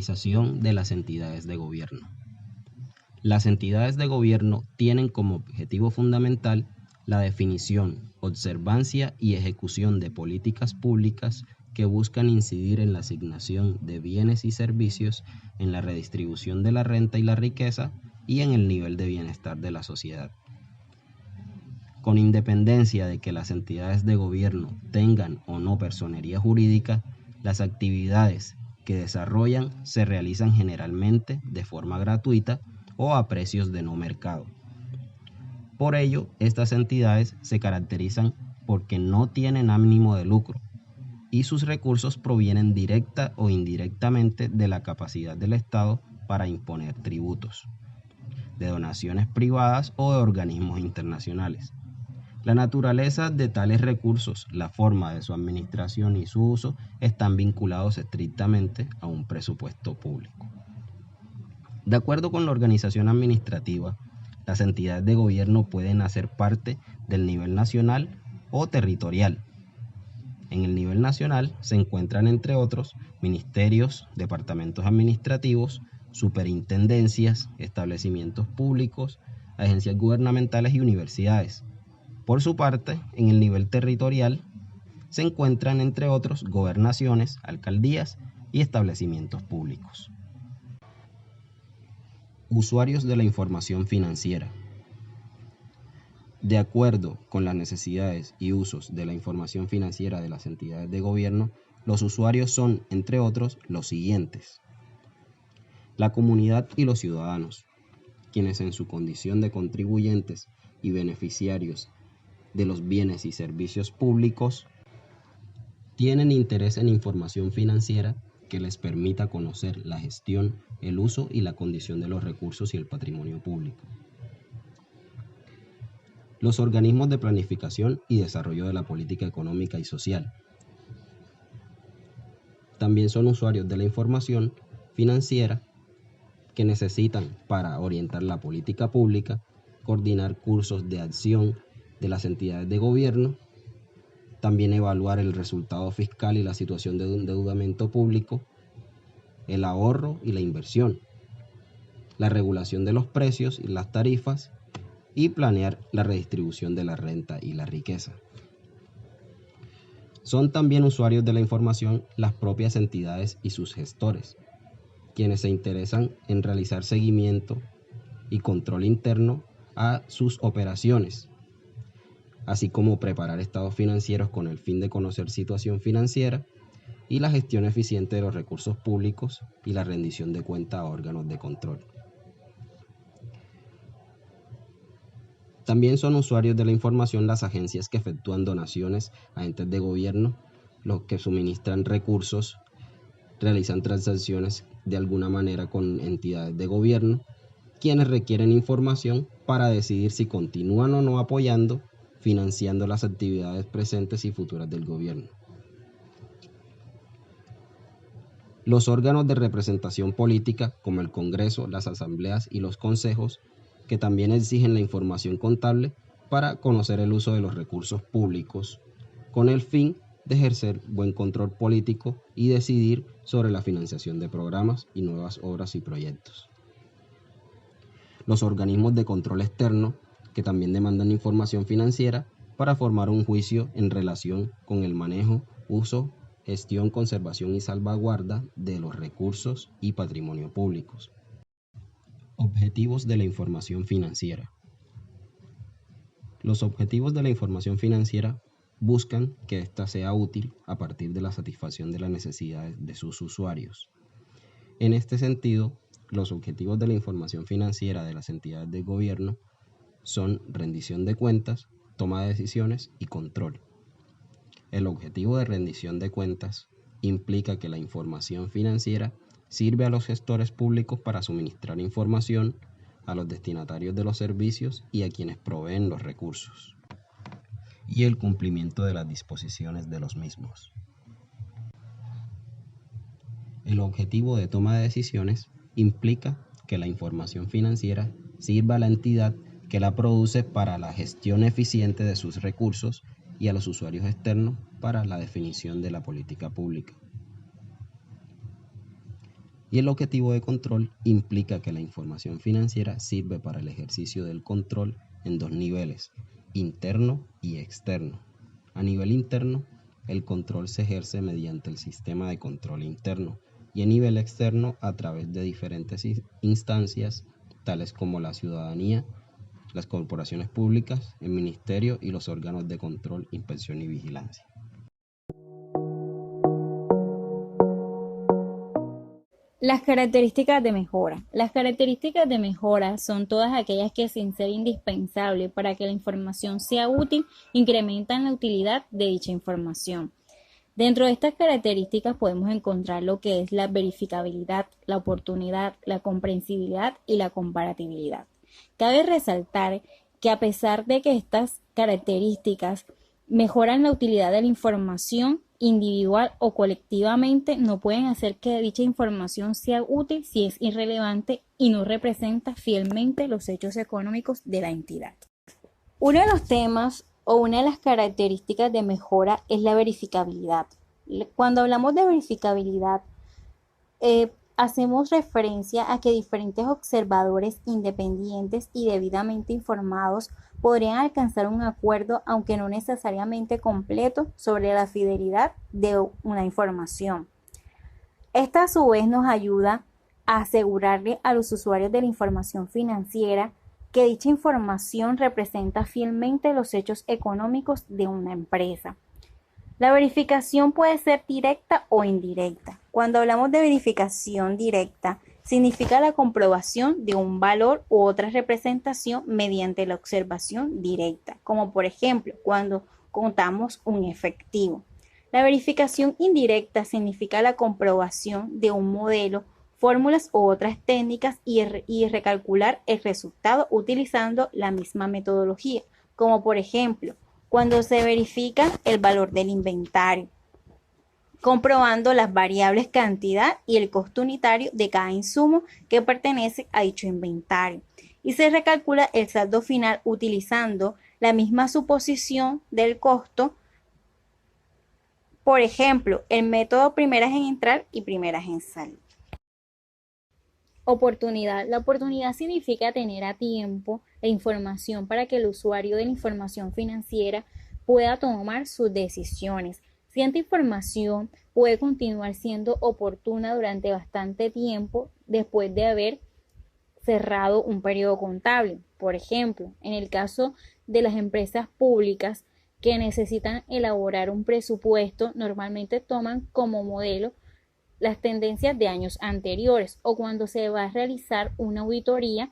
Caracterización de las entidades de gobierno. Las entidades de gobierno tienen como objetivo fundamental la definición, observancia y ejecución de políticas públicas que buscan incidir en la asignación de bienes y servicios, en la redistribución de la renta y la riqueza y en el nivel de bienestar de la sociedad. Con independencia de que las entidades de gobierno tengan o no personería jurídica, las actividades que desarrollan se realizan generalmente de forma gratuita o a precios de no mercado. Por ello, estas entidades se caracterizan porque no tienen ánimo de lucro y sus recursos provienen directa o indirectamente de la capacidad del Estado para imponer tributos, de donaciones privadas o de organismos internacionales. La naturaleza de tales recursos, la forma de su administración y su uso están vinculados estrictamente a un presupuesto público. De acuerdo con la organización administrativa, las entidades de gobierno pueden hacer parte del nivel nacional o territorial. En el nivel nacional se encuentran, entre otros, ministerios, departamentos administrativos, superintendencias, establecimientos públicos, agencias gubernamentales y universidades. Por su parte, en el nivel territorial se encuentran, entre otros, gobernaciones, alcaldías y establecimientos públicos. Usuarios de la información financiera. De acuerdo con las necesidades y usos de la información financiera de las entidades de gobierno, los usuarios son, entre otros, los siguientes: la comunidad y los ciudadanos, quienes en su condición de contribuyentes y beneficiarios de los bienes y servicios públicos tienen interés en información financiera que les permita conocer la gestión, el uso y la condición de los recursos y el patrimonio público. Los organismos de planificación y desarrollo de la política económica y social también son usuarios de la información financiera que necesitan para orientar la política pública, coordinar cursos de acción de las entidades de gobierno, también evaluar el resultado fiscal y la situación de endeudamiento público, el ahorro y la inversión, la regulación de los precios y las tarifas y planear la redistribución de la renta y la riqueza. Son también usuarios de la información las propias entidades y sus gestores, quienes se interesan en realizar seguimiento y control interno a sus operaciones, así como preparar estados financieros con el fin de conocer situación financiera y la gestión eficiente de los recursos públicos y la rendición de cuenta a órganos de control. También son usuarios de la información las agencias que efectúan donaciones a entes de gobierno, los que suministran recursos, realizan transacciones de alguna manera con entidades de gobierno, quienes requieren información para decidir si continúan o no apoyando, financiando las actividades presentes y futuras del gobierno. Los órganos de representación política, como el Congreso, las asambleas y los consejos, que también exigen la información contable para conocer el uso de los recursos públicos, con el fin de ejercer buen control político y decidir sobre la financiación de programas y nuevas obras y proyectos. Los organismos de control externo, que también demandan información financiera para formar un juicio en relación con el manejo, uso, gestión, conservación y salvaguarda de los recursos y patrimonio públicos. Objetivos de la información financiera. Los objetivos de la información financiera buscan que ésta sea útil a partir de la satisfacción de las necesidades de sus usuarios. En este sentido, los objetivos de la información financiera de las entidades de gobierno son rendición de cuentas, toma de decisiones y control. El objetivo de rendición de cuentas implica que la información financiera sirve a los gestores públicos para suministrar información a los destinatarios de los servicios y a quienes proveen los recursos, y el cumplimiento de las disposiciones de los mismos. El objetivo de toma de decisiones implica que la información financiera sirva a la entidad que la produce para la gestión eficiente de sus recursos y a los usuarios externos para la definición de la política pública. Y el objetivo de control implica que la información financiera sirve para el ejercicio del control en dos niveles, interno y externo. A nivel interno, el control se ejerce mediante el sistema de control interno y a nivel externo a través de diferentes instancias, tales como la ciudadanía, las corporaciones públicas, el ministerio y los órganos de control, inspección y vigilancia. Las características de mejora. Las características de mejora son todas aquellas que, sin ser indispensable para que la información sea útil, incrementan la utilidad de dicha información. Dentro de estas características podemos encontrar lo que es la verificabilidad, la oportunidad, la comprensibilidad y la comparatibilidad. Cabe resaltar que a pesar de que estas características mejoran la utilidad de la información, individual o colectivamente, no pueden hacer que dicha información sea útil si es irrelevante y no representa fielmente los hechos económicos de la entidad. Uno de los temas o una de las características de mejora es la verificabilidad. Cuando hablamos de verificabilidad, hacemos referencia a que diferentes observadores independientes y debidamente informados podrían alcanzar un acuerdo, aunque no necesariamente completo, sobre la fidelidad de una información. Esta a su vez nos ayuda a asegurarle a los usuarios de la información financiera que dicha información representa fielmente los hechos económicos de una empresa. La verificación puede ser directa o indirecta. Cuando hablamos de verificación directa, significa la comprobación de un valor u otra representación mediante la observación directa, como por ejemplo cuando contamos un efectivo. La verificación indirecta significa la comprobación de un modelo, fórmulas u otras técnicas y recalcular el resultado utilizando la misma metodología, como por ejemplo cuando se verifica el valor del inventario, comprobando las variables cantidad y el costo unitario de cada insumo que pertenece a dicho inventario. Y se recalcula el saldo final utilizando la misma suposición del costo. Por ejemplo, el método primeras en entrar y primeras en salir. Oportunidad. La oportunidad significa tener a tiempo la información para que el usuario de la información financiera pueda tomar sus decisiones. Cierta información puede continuar siendo oportuna durante bastante tiempo después de haber cerrado un periodo contable. Por ejemplo, en el caso de las empresas públicas que necesitan elaborar un presupuesto, normalmente toman como modelo las tendencias de años anteriores, o cuando se va a realizar una auditoría,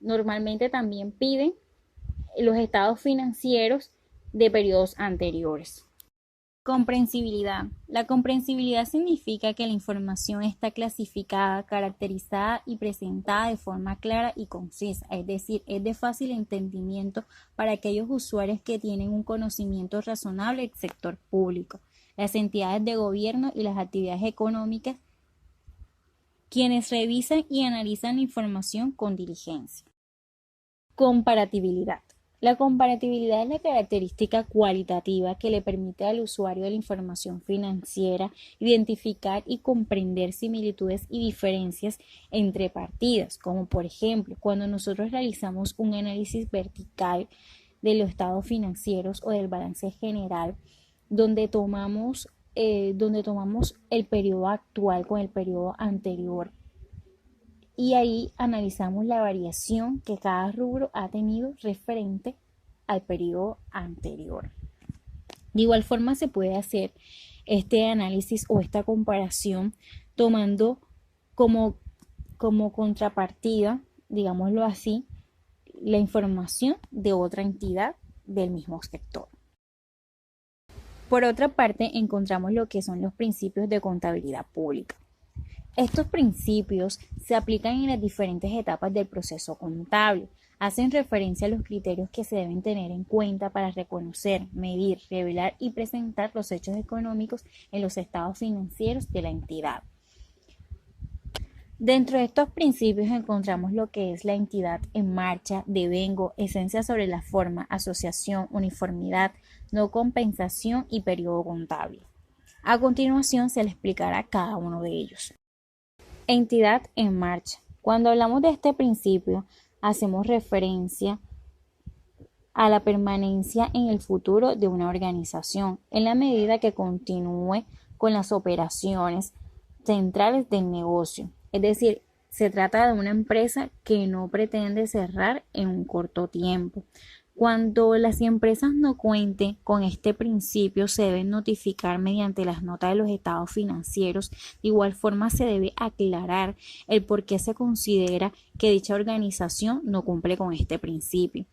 normalmente también piden los estados financieros de periodos anteriores. Comprensibilidad. La comprensibilidad significa que la información está clasificada, caracterizada y presentada de forma clara y concisa, es decir, es de fácil entendimiento para aquellos usuarios que tienen un conocimiento razonable del sector público, las entidades de gobierno y las actividades económicas, quienes revisan y analizan la información con diligencia. Comparatibilidad. La comparatibilidad es la característica cualitativa que le permite al usuario de la información financiera identificar y comprender similitudes y diferencias entre partidas, como por ejemplo cuando nosotros realizamos un análisis vertical de los estados financieros o del balance general, donde tomamos el periodo actual con el periodo anterior y ahí analizamos la variación que cada rubro ha tenido referente al periodo anterior. De igual forma se puede hacer este análisis o esta comparación tomando como contrapartida, digámoslo así, la información de otra entidad del mismo sector. Por otra parte, encontramos lo que son los principios de contabilidad pública. Estos principios se aplican en las diferentes etapas del proceso contable. Hacen referencia a los criterios que se deben tener en cuenta para reconocer, medir, revelar y presentar los hechos económicos en los estados financieros de la entidad. Dentro de estos principios encontramos lo que es la entidad en marcha, devengo, esencia sobre la forma, asociación, uniformidad, no compensación y periodo contable. A continuación se le explicará cada uno de ellos. Entidad en marcha. Cuando hablamos de este principio, hacemos referencia a la permanencia en el futuro de una organización, en la medida que continúe con las operaciones centrales del negocio. Es decir, se trata de una empresa que no pretende cerrar en un corto tiempo. Cuando las empresas no cuenten con este principio, se deben notificar mediante las notas de los estados financieros. De igual forma, se debe aclarar el por qué se considera que dicha organización no cumple con este principio.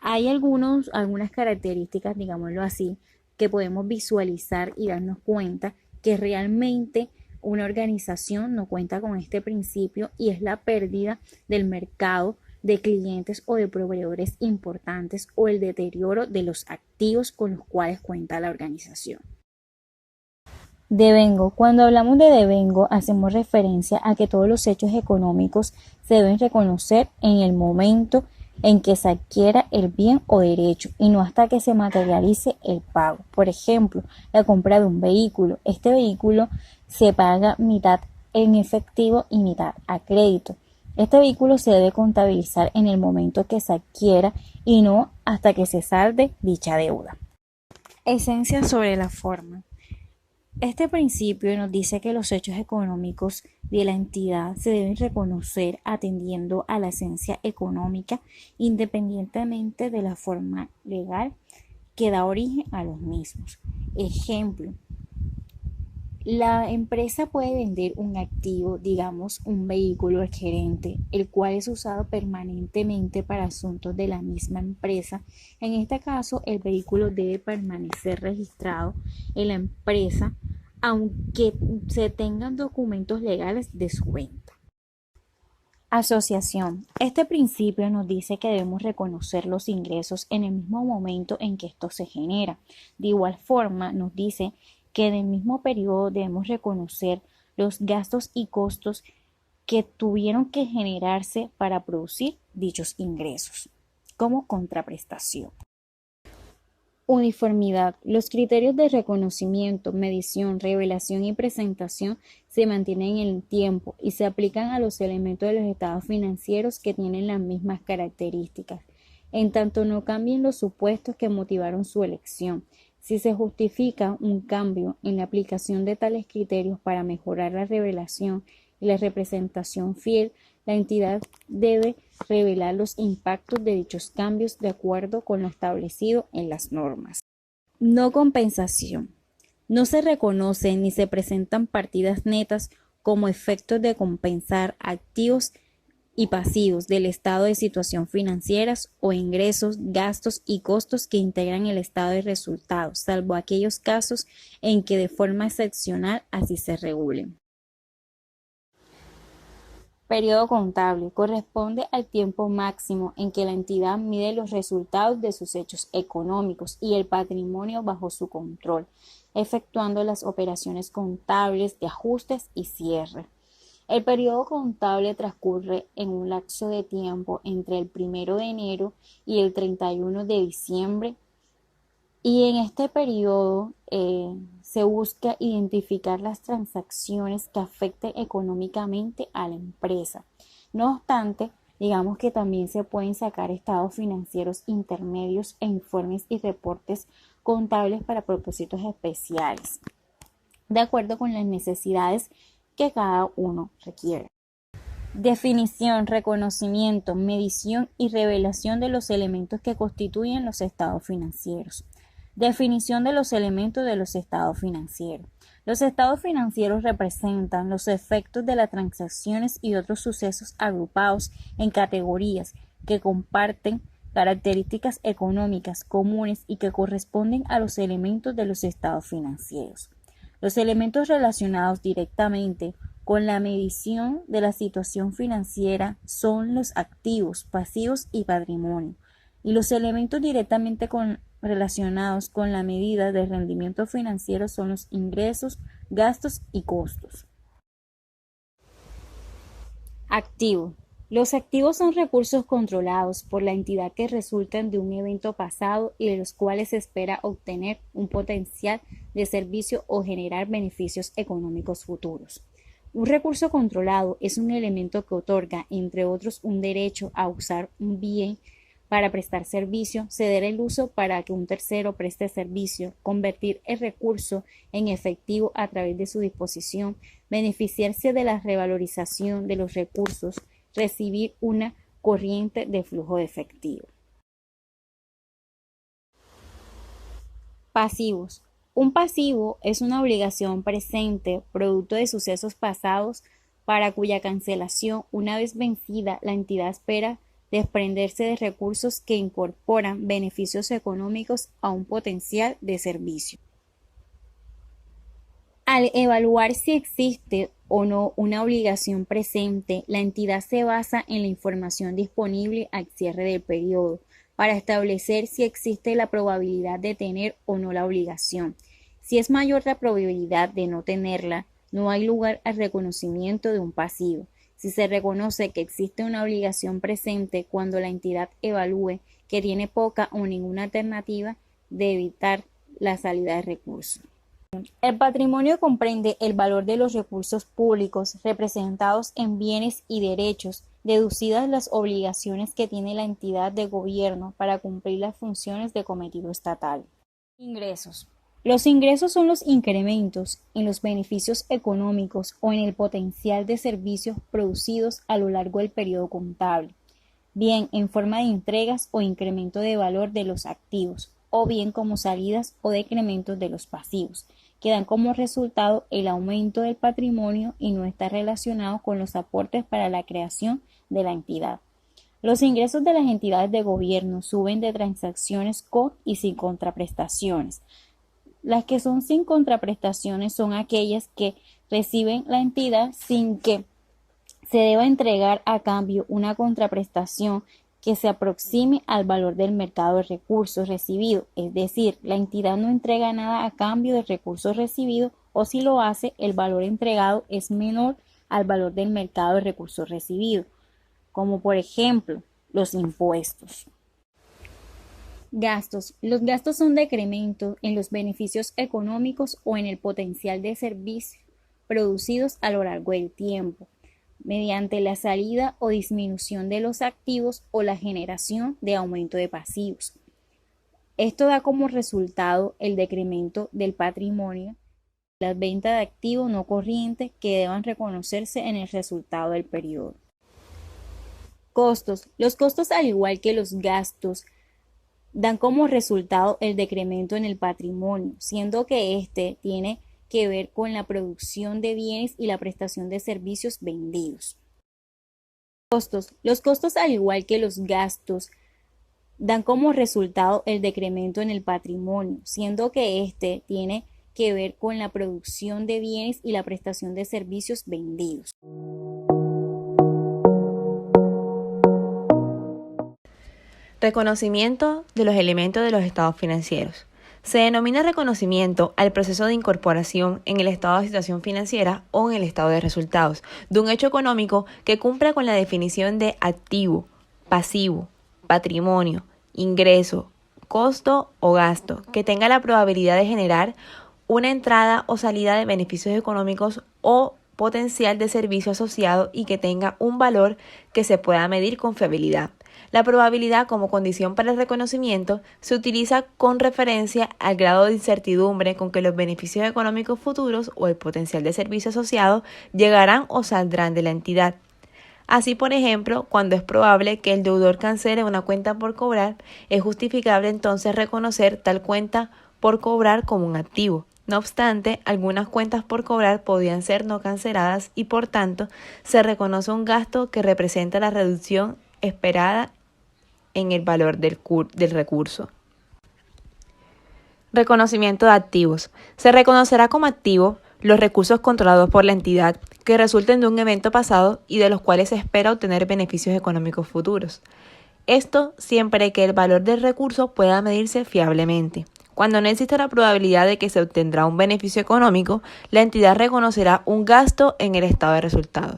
Hay algunas características, digámoslo así, que podemos visualizar y darnos cuenta que realmente una organización no cuenta con este principio, y es la pérdida del mercado de clientes o de proveedores importantes, o el deterioro de los activos con los cuales cuenta la organización. Devengo. Cuando hablamos de devengo, hacemos referencia a que todos los hechos económicos se deben reconocer en el momento en que se adquiera el bien o derecho, y no hasta que se materialice el pago. Por ejemplo, la compra de un vehículo. Este vehículo se paga mitad en efectivo y mitad a crédito. Este vehículo se debe contabilizar en el momento que se adquiera y no hasta que se salde dicha deuda. Esencia sobre la forma. Este principio nos dice que los hechos económicos de la entidad se deben reconocer atendiendo a la esencia económica, independientemente de la forma legal que da origen a los mismos. Ejemplo, la empresa puede vender un activo, digamos un vehículo al gerente, el cual es usado permanentemente para asuntos de la misma empresa. En este caso, el vehículo debe permanecer registrado en la empresa, aunque se tengan documentos legales de su venta. Asociación. Este principio nos dice que debemos reconocer los ingresos en el mismo momento en que esto se genera. De igual forma, nos dice que en el mismo periodo debemos reconocer los gastos y costos que tuvieron que generarse para producir dichos ingresos, como contraprestación. Uniformidad. Los criterios de reconocimiento, medición, revelación y presentación se mantienen en el tiempo y se aplican a los elementos de los estados financieros que tienen las mismas características, en tanto no cambien los supuestos que motivaron su elección. Si se justifica un cambio en la aplicación de tales criterios para mejorar la revelación y la representación fiel, la entidad debe revelar los impactos de dichos cambios de acuerdo con lo establecido en las normas. No compensación. No se reconocen ni se presentan partidas netas como efectos de compensar activos y pasivos del estado de situación financieras o ingresos, gastos y costos que integran el estado de resultados, salvo aquellos casos en que de forma excepcional así se regulen. Periodo contable. Corresponde al tiempo máximo en que la entidad mide los resultados de sus hechos económicos y el patrimonio bajo su control, efectuando las operaciones contables de ajustes y cierre. El periodo contable transcurre en un lapso de tiempo entre el 1 de enero y el 31 de diciembre, y en este periodo se busca identificar las transacciones que afecten económicamente a la empresa. No obstante, digamos que también se pueden sacar estados financieros intermedios e informes y reportes contables para propósitos especiales, de acuerdo con las necesidades que cada uno requiere. Definición, reconocimiento, medición y revelación de los elementos que constituyen los estados financieros. Definición de los elementos de los estados financieros. Los estados financieros representan los efectos de las transacciones y otros sucesos agrupados en categorías que comparten características económicas comunes y que corresponden a los elementos de los estados financieros. Los elementos relacionados directamente con la medición de la situación financiera son los activos, pasivos y patrimonio, y los elementos directamente relacionados con la medida de rendimiento financiero son los ingresos, gastos y costos. Activo. Los activos son recursos controlados por la entidad que resultan de un evento pasado y de los cuales se espera obtener un potencial de servicio o generar beneficios económicos futuros. Un recurso controlado es un elemento que otorga, entre otros, un derecho a usar un bien para prestar servicio, ceder el uso para que un tercero preste servicio, convertir el recurso en efectivo a través de su disposición, beneficiarse de la revalorización de los recursos, recibir una corriente de flujo de efectivo. Pasivos. Un pasivo es una obligación presente, producto de sucesos pasados, para cuya cancelación, una vez vencida, la entidad espera desprenderse de recursos que incorporan beneficios económicos a un potencial de servicio. Al evaluar si existe o no una obligación presente, la entidad se basa en la información disponible al cierre del periodo para establecer si existe la probabilidad de tener o no la obligación. Si es mayor la probabilidad de no tenerla, no hay lugar al reconocimiento de un pasivo. Si se reconoce que existe una obligación presente cuando la entidad evalúe que tiene poca o ninguna alternativa de evitar la salida de recursos. El patrimonio comprende el valor de los recursos públicos representados en bienes y derechos, deducidas las obligaciones que tiene la entidad de gobierno para cumplir las funciones de cometido estatal. Ingresos. Los ingresos son los incrementos en los beneficios económicos o en el potencial de servicios producidos a lo largo del periodo contable, bien en forma de entregas o incremento de valor de los activos, o bien como salidas o decrementos de los pasivos, que dan como resultado el aumento del patrimonio y no está relacionado con los aportes para la creación de la entidad. Los ingresos de las entidades de gobierno suben de transacciones con y sin contraprestaciones. Las que son sin contraprestaciones son aquellas que reciben la entidad sin que se deba entregar a cambio una contraprestación que se aproxime al valor del mercado de recursos recibido, es decir, la entidad no entrega nada a cambio del recurso recibido, o si lo hace, el valor entregado es menor al valor del mercado de recursos recibido, como por ejemplo los impuestos. Gastos. Los gastos son decrementos en los beneficios económicos o en el potencial de servicio producidos a lo largo del tiempo, mediante la salida o disminución de los activos o la generación de aumento de pasivos. Esto da como resultado el decremento del patrimonio, las ventas de activos no corrientes que deban reconocerse en el resultado del periodo. Costos. Los costos, al igual que los gastos, dan como resultado el decremento en el patrimonio, siendo que éste tiene que ver con la producción de bienes y la prestación de servicios vendidos. Costos. Los costos, al igual que los gastos, dan como resultado el decremento en el patrimonio, siendo que éste tiene que ver con la producción de bienes y la prestación de servicios vendidos. Reconocimiento de los elementos de los estados financieros. Se denomina reconocimiento al proceso de incorporación en el estado de situación financiera o en el estado de resultados de un hecho económico que cumpla con la definición de activo, pasivo, patrimonio, ingreso, costo o gasto, que tenga la probabilidad de generar una entrada o salida de beneficios económicos o potencial de servicio asociado y que tenga un valor que se pueda medir con fiabilidad. La probabilidad como condición para el reconocimiento se utiliza con referencia al grado de incertidumbre con que los beneficios económicos futuros o el potencial de servicio asociado llegarán o saldrán de la entidad. Así, por ejemplo, cuando es probable que el deudor cancele una cuenta por cobrar, es justificable entonces reconocer tal cuenta por cobrar como un activo. No obstante, algunas cuentas por cobrar podían ser no canceladas y, por tanto, se reconoce un gasto que representa la reducción esperada en el valor del recurso. Reconocimiento de activos. Se reconocerá como activo los recursos controlados por la entidad que resulten de un evento pasado y de los cuales se espera obtener beneficios económicos futuros. Esto siempre que el valor del recurso pueda medirse fiablemente. Cuando no exista la probabilidad de que se obtendrá un beneficio económico, la entidad reconocerá un gasto en el estado de resultados.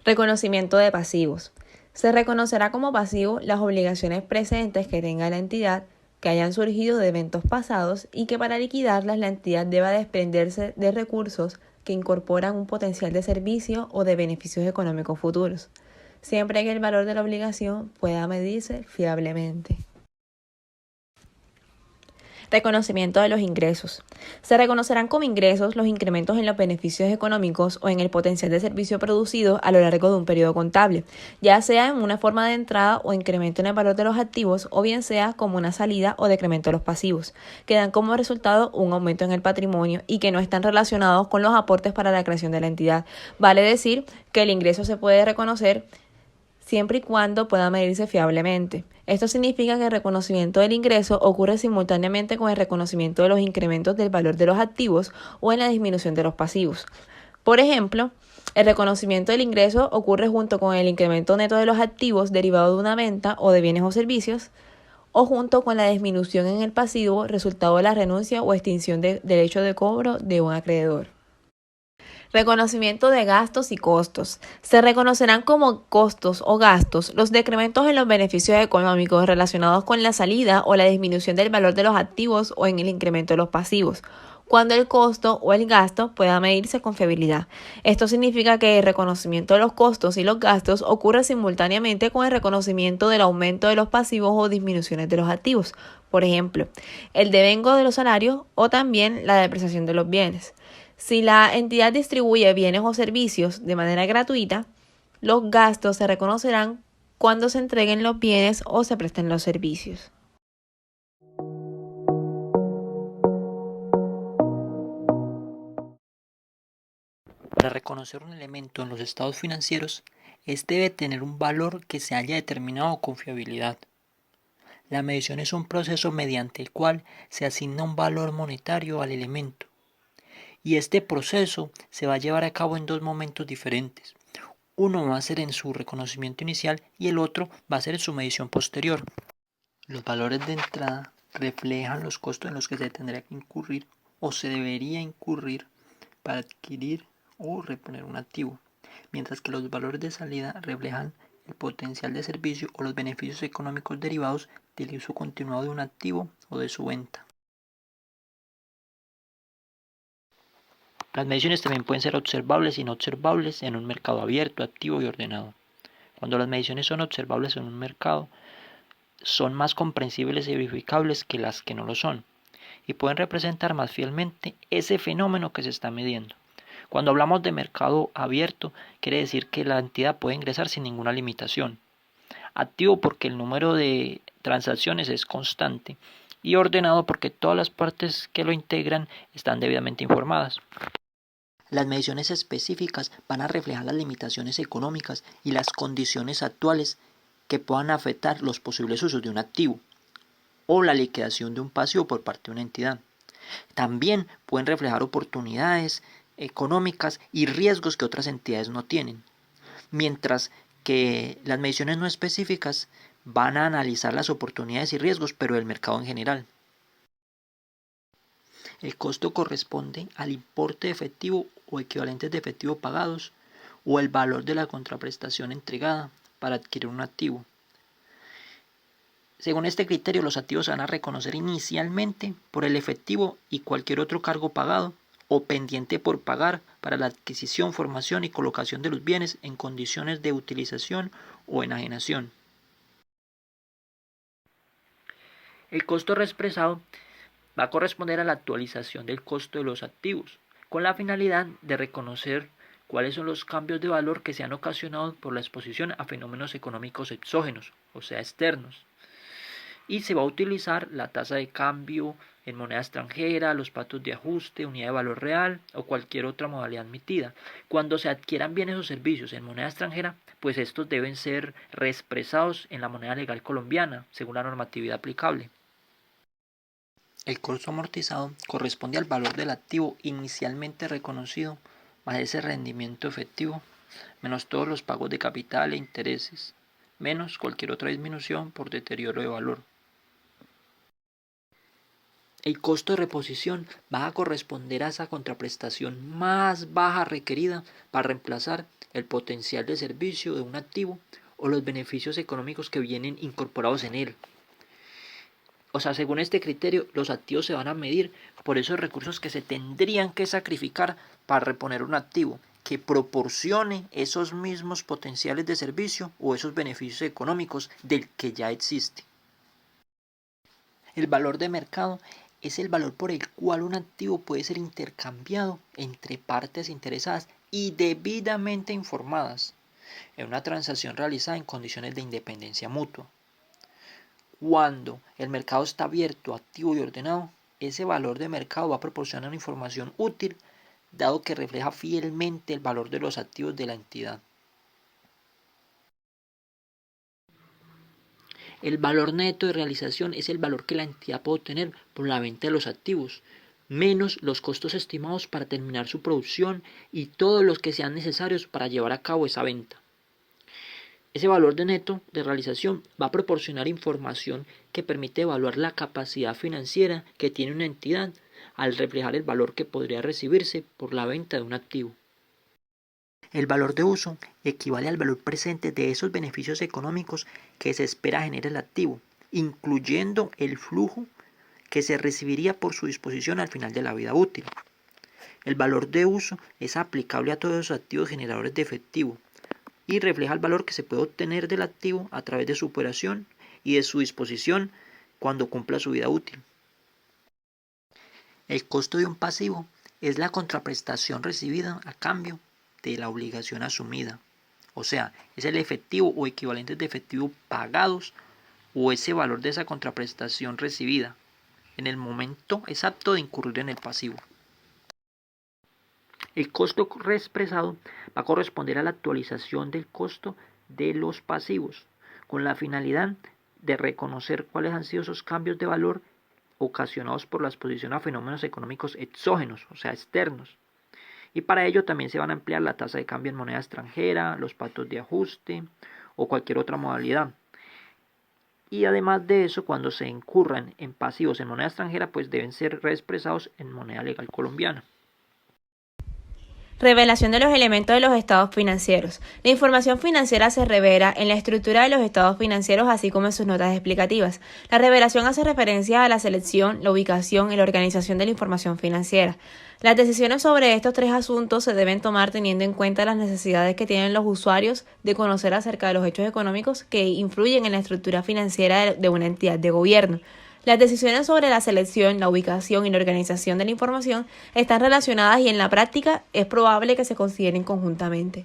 Reconocimiento de pasivos. Se reconocerá como pasivo las obligaciones presentes que tenga la entidad que hayan surgido de eventos pasados y que para liquidarlas la entidad deba desprenderse de recursos que incorporan un potencial de servicio o de beneficios económicos futuros, siempre que el valor de la obligación pueda medirse fiablemente. Reconocimiento de los ingresos. Se reconocerán como ingresos los incrementos en los beneficios económicos o en el potencial de servicio producido a lo largo de un periodo contable, ya sea en una forma de entrada o incremento en el valor de los activos, o bien sea como una salida o decremento de los pasivos, que dan como resultado un aumento en el patrimonio y que no están relacionados con los aportes para la creación de la entidad. Vale decir que el ingreso se puede reconocer siempre y cuando pueda medirse fiablemente. Esto significa que el reconocimiento del ingreso ocurre simultáneamente con el reconocimiento de los incrementos del valor de los activos o en la disminución de los pasivos. Por ejemplo, el reconocimiento del ingreso ocurre junto con el incremento neto de los activos derivado de una venta o de bienes o servicios, o junto con la disminución en el pasivo resultado de la renuncia o extinción del derecho de cobro de un acreedor. Reconocimiento de gastos y costos. Se reconocerán como costos o gastos los decrementos en los beneficios económicos relacionados con la salida o la disminución del valor de los activos o en el incremento de los pasivos, cuando el costo o el gasto pueda medirse con fiabilidad. Esto significa que el reconocimiento de los costos y los gastos ocurre simultáneamente con el reconocimiento del aumento de los pasivos o disminuciones de los activos, por ejemplo, el devengo de los salarios o también la depreciación de los bienes. Si la entidad distribuye bienes o servicios de manera gratuita, los gastos se reconocerán cuando se entreguen los bienes o se presten los servicios. Para reconocer un elemento en los estados financieros, este debe tener un valor que se haya determinado con fiabilidad. La medición es un proceso mediante el cual se asigna un valor monetario al elemento. Y este proceso se va a llevar a cabo en dos momentos diferentes. Uno va a ser en su reconocimiento inicial y el otro va a ser en su medición posterior. Los valores de entrada reflejan los costos en los que se tendría que incurrir o se debería incurrir para adquirir o reponer un activo, mientras que los valores de salida reflejan el potencial de servicio o los beneficios económicos derivados del uso continuado de un activo o de su venta. Las mediciones también pueden ser observables y no observables en un mercado abierto, activo y ordenado. Cuando las mediciones son observables en un mercado, son más comprensibles y verificables que las que no lo son, y pueden representar más fielmente ese fenómeno que se está midiendo. Cuando hablamos de mercado abierto, quiere decir que la entidad puede ingresar sin ninguna limitación. Activo porque el número de transacciones es constante, y ordenado porque todas las partes que lo integran están debidamente informadas. Las mediciones específicas van a reflejar las limitaciones económicas y las condiciones actuales que puedan afectar los posibles usos de un activo o la liquidación de un pasivo por parte de una entidad. También pueden reflejar oportunidades económicas y riesgos que otras entidades no tienen, mientras que las mediciones no específicas van a analizar las oportunidades y riesgos, pero del mercado en general. El costo corresponde al importe efectivo o equivalentes de efectivo pagados o el valor de la contraprestación entregada para adquirir un activo. Según este criterio, los activos se van a reconocer inicialmente por el efectivo y cualquier otro cargo pagado o pendiente por pagar para la adquisición, formación y colocación de los bienes en condiciones de utilización o enajenación. El costo reexpresado va a corresponder a la actualización del costo de los activos, con la finalidad de reconocer cuáles son los cambios de valor que se han ocasionado por la exposición a fenómenos económicos exógenos, o sea, externos. Y se va a utilizar la tasa de cambio en moneda extranjera, los patos de ajuste, unidad de valor real o cualquier otra modalidad admitida. Cuando se adquieran bienes o servicios en moneda extranjera, pues estos deben ser reexpresados en la moneda legal colombiana, según la normatividad aplicable. El costo amortizado corresponde al valor del activo inicialmente reconocido más ese rendimiento efectivo, menos todos los pagos de capital e intereses, menos cualquier otra disminución por deterioro de valor. El costo de reposición va a corresponder a esa contraprestación más baja requerida para reemplazar el potencial de servicio de un activo o los beneficios económicos que vienen incorporados en él. O sea, según este criterio, los activos se van a medir por esos recursos que se tendrían que sacrificar para reponer un activo que proporcione esos mismos potenciales de servicio o esos beneficios económicos del que ya existe. El valor de mercado es el valor por el cual un activo puede ser intercambiado entre partes interesadas y debidamente informadas en una transacción realizada en condiciones de independencia mutua. Cuando el mercado está abierto, activo y ordenado, ese valor de mercado va a proporcionar una información útil, dado que refleja fielmente el valor de los activos de la entidad. El valor neto de realización es el valor que la entidad puede obtener por la venta de los activos, menos los costos estimados para terminar su producción y todos los que sean necesarios para llevar a cabo esa venta. Ese valor de neto de realización va a proporcionar información que permite evaluar la capacidad financiera que tiene una entidad al reflejar el valor que podría recibirse por la venta de un activo. El valor de uso equivale al valor presente de esos beneficios económicos que se espera genere el activo, incluyendo el flujo que se recibiría por su disposición al final de la vida útil. El valor de uso es aplicable a todos los activos generadores de efectivo y refleja el valor que se puede obtener del activo a través de su operación y de su disposición cuando cumpla su vida útil. El costo de un pasivo es la contraprestación recibida a cambio de la obligación asumida, o sea, es el efectivo o equivalentes de efectivo pagados o ese valor de esa contraprestación recibida en el momento exacto de incurrir en el pasivo. El costo reexpresado va a corresponder a la actualización del costo de los pasivos, con la finalidad de reconocer cuáles han sido esos cambios de valor ocasionados por la exposición a fenómenos económicos exógenos, o sea, externos. Y para ello también se van a emplear la tasa de cambio en moneda extranjera, los pactos de ajuste o cualquier otra modalidad. Y además de eso, cuando se incurran en pasivos en moneda extranjera, pues deben ser reexpresados en moneda legal colombiana. Revelación de los elementos de los estados financieros. La información financiera se revela en la estructura de los estados financieros, así como en sus notas explicativas. La revelación hace referencia a la selección, la ubicación y la organización de la información financiera. Las decisiones sobre estos tres asuntos se deben tomar teniendo en cuenta las necesidades que tienen los usuarios de conocer acerca de los hechos económicos que influyen en la estructura financiera de una entidad de gobierno. Las decisiones sobre la selección, la ubicación y la organización de la información están relacionadas y en la práctica es probable que se consideren conjuntamente.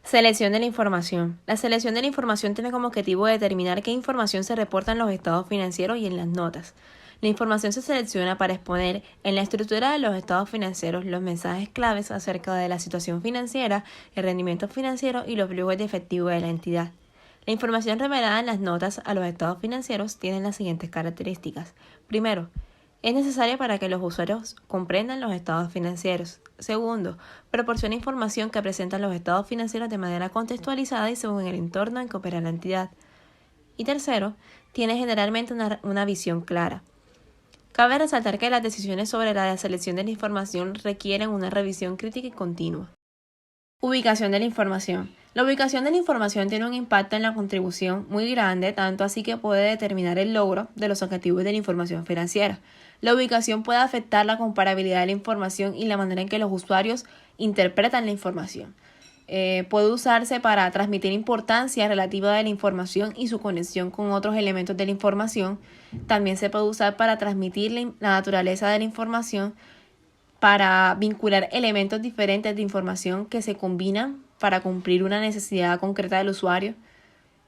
Selección de la información. La selección de la información tiene como objetivo determinar qué información se reporta en los estados financieros y en las notas. La información se selecciona para exponer en la estructura de los estados financieros los mensajes claves acerca de la situación financiera, el rendimiento financiero y los flujos de efectivo de la entidad. La información revelada en las notas a los estados financieros tiene las siguientes características. Primero, es necesaria para que los usuarios comprendan los estados financieros. Segundo, proporciona información que presenta los estados financieros de manera contextualizada y según el entorno en que opera la entidad. Y tercero, tiene generalmente una visión clara. Cabe resaltar que las decisiones sobre la selección de la información requieren una revisión crítica y continua. Ubicación de la información. La ubicación de la información tiene un impacto en la contribución muy grande, tanto así que puede determinar el logro de los objetivos de la información financiera. La ubicación puede afectar la comparabilidad de la información y la manera en que los usuarios interpretan la información. Puede usarse para transmitir importancia relativa de la información y su conexión con otros elementos de la información. También se puede usar para transmitir la naturaleza de la información, para vincular elementos diferentes de información que se combinan para cumplir una necesidad concreta del usuario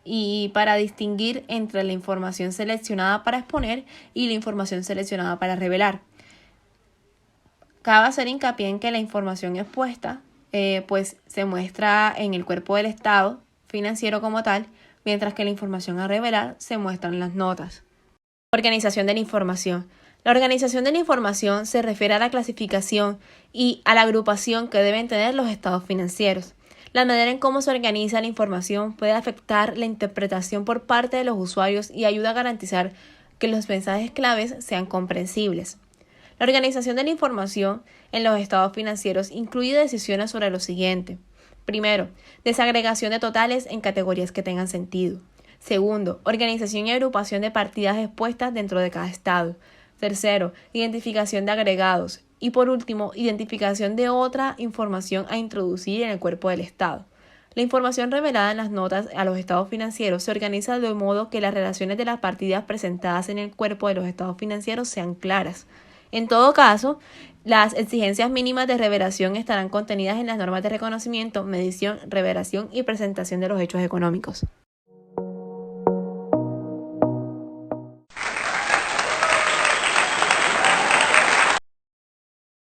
y para distinguir entre la información seleccionada para exponer y la información seleccionada para revelar. Cabe hacer hincapié en que la información expuesta pues se muestra en el cuerpo del estado financiero como tal, mientras que la información a revelar se muestra en las notas. Organización de la información. La organización de la información se refiere a la clasificación y a la agrupación que deben tener los estados financieros. La manera en cómo se organiza la información puede afectar la interpretación por parte de los usuarios y ayuda a garantizar que los mensajes claves sean comprensibles. La organización de la información en los estados financieros incluye decisiones sobre lo siguiente. Primero, desagregación de totales en categorías que tengan sentido. Segundo, organización y agrupación de partidas expuestas dentro de cada estado. Tercero, identificación de agregados. Y por último, identificación de otra información a introducir en el cuerpo del estado. La información revelada en las notas a los estados financieros se organiza de modo que las relaciones de las partidas presentadas en el cuerpo de los estados financieros sean claras. En todo caso, las exigencias mínimas de revelación estarán contenidas en las normas de reconocimiento, medición, revelación y presentación de los hechos económicos.